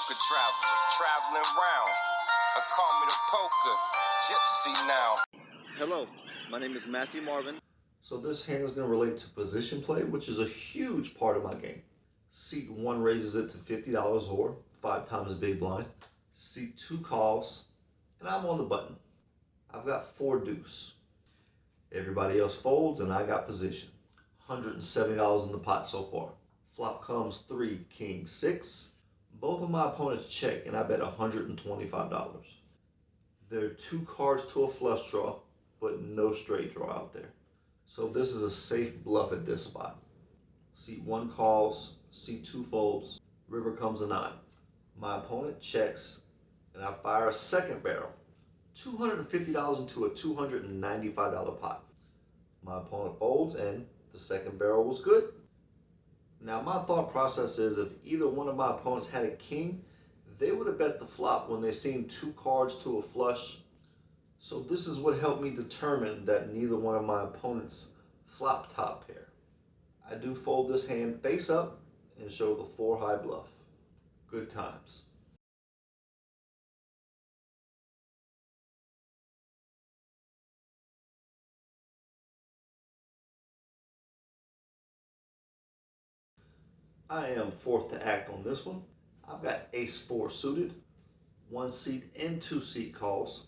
poker traveler, traveling round. Call me the poker gypsy now. Hello, my name is Matthew Marvin. So this hand is going to relate to position play, which is a huge part of my game. Seat 1 raises it to $50 or 5 times the big blind. Seat 2 calls, and I'm on the button. I've got 4 deuce. Everybody else folds, and I got position. $170 in the pot so far. Flop comes 3, king, 6. Both of my opponents check, and I bet $125. There are 2 cards to a flush draw, but no straight draw out there. So this is a safe bluff at this spot. Seat 1 calls, seat 2 folds, river comes a 9. My opponent checks, and I fire a second barrel. $250 into a $295 pot. My opponent folds, and the second barrel was good. Now my thought process is if either one of my opponents had a king, they would have bet the flop when they seen 2 cards to a flush. So this is what helped me determine that neither one of my opponents flop top pair. I do fold this hand face up and show the 4 high bluff. Good times. I am fourth to act on this one. I've got ace 4 suited, 1 seat and 2 seat calls.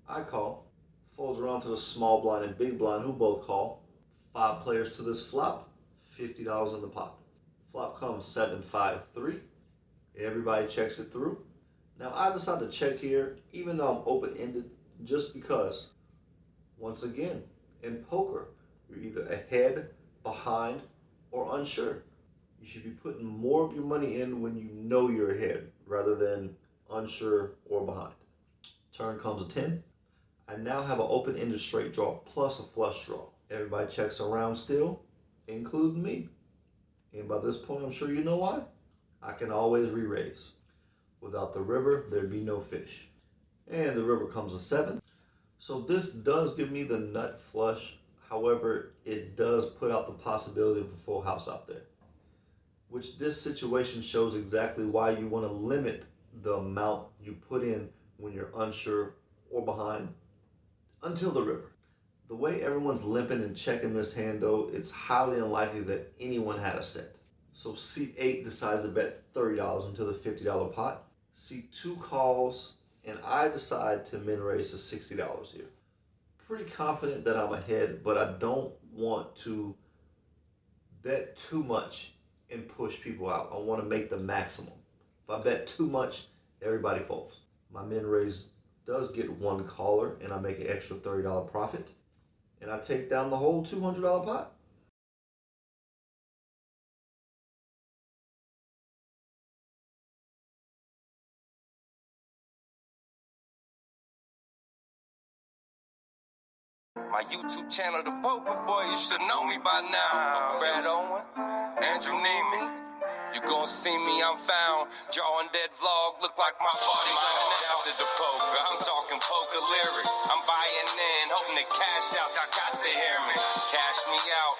I call, folds around to the small blind and big blind who both call. 5 players to this flop, $50 in the pot. Flop comes 7, 5, 3. Everybody checks it through. Now I decide to check here even though I'm open-ended just because, once again, in poker, you're either ahead, behind, or unsure. You should be putting more of your money in when you know you're ahead rather than unsure or behind. Turn comes a 10. I now have an open-ended straight draw plus a flush draw. Everybody checks around still, including me. And by this point, I'm sure you know why. I can always re-raise. Without the river, there'd be no fish. And the river comes a 7. So this does give me the nut flush. However, it does put out the possibility of a full house out there. Which this situation shows exactly why you want to limit the amount you put in when you're unsure or behind until the river. The way everyone's limping and checking this hand though, it's highly unlikely that anyone had a set. So seat 8 decides to bet $30 into the $50 pot. Seat 2 calls, and I decide to min raise to $60 here. Pretty confident that I'm ahead, but I don't want to bet too much and push people out. I want to make the maximum. If I bet too much, everybody folds. My min raise does get 1 caller, and I make an extra $30 profit. And I take down the whole $200 pot. My YouTube channel, The Poker Boy, you should know me by now. Brad Owen, Andrew need me. You gon' see me, I'm found. Drawing dead vlog, look like my body's on after the poker. I'm talking poker lyrics. I'm buying in, hoping to cash out. Y'all got to hear me. Cash me out.